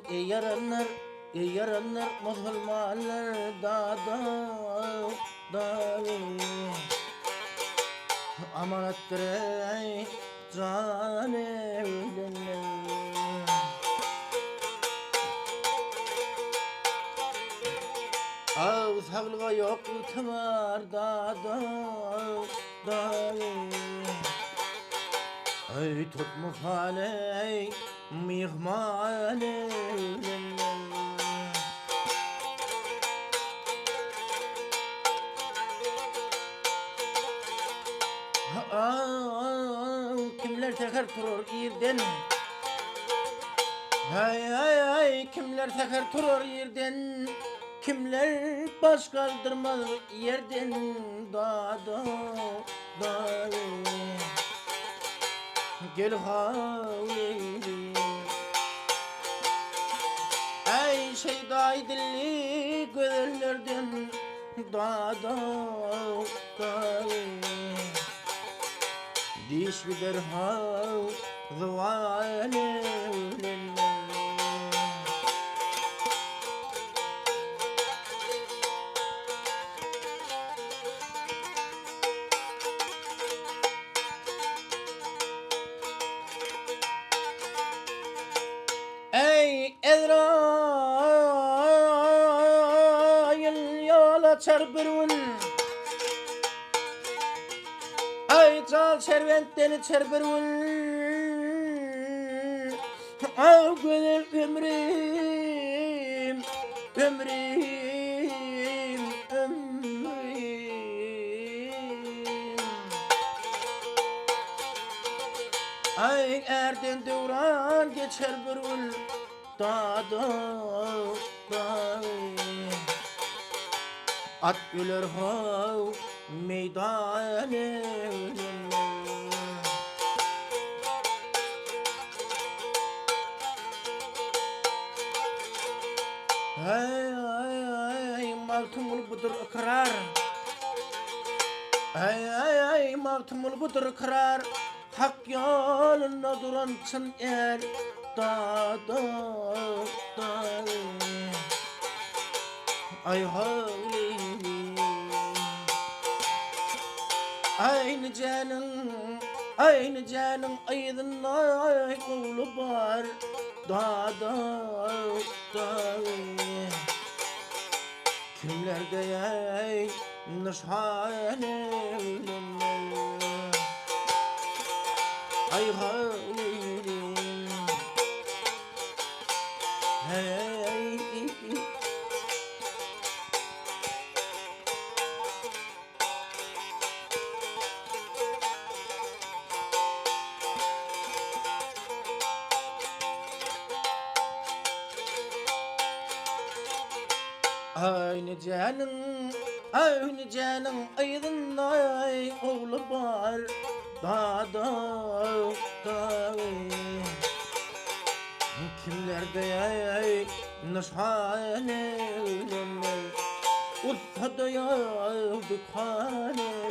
ey yaranlar musulmanlar da amanattır ey can evlenler. Av sağlığa yok tımar da ay tutma faley mihman evlenler. Kimler tekrar turur yerden. Hay kimler tekrar turur yerden. Kimler baş kaldırmaz yerden da gel havli. Ey şeyday dilli gözlerden da diş bir derhal zavane ey Ezrail yola çarpırın. Ay çal serventteni çarpırın. Ay güzel ömrüm. Ay erden devran geçer bir ul da at güler hav meydan ay mavtumul budur ikrar. Ay mavtumul budur ikrar. Hak yolunda duran çın er da ay havli. Aynı canın aydın ay kulu var da kimlerde ay nişane ay havlim hey aynı canın aydın ay oğlu var da kimlerde ay nişane Urfa'da ya dükkanı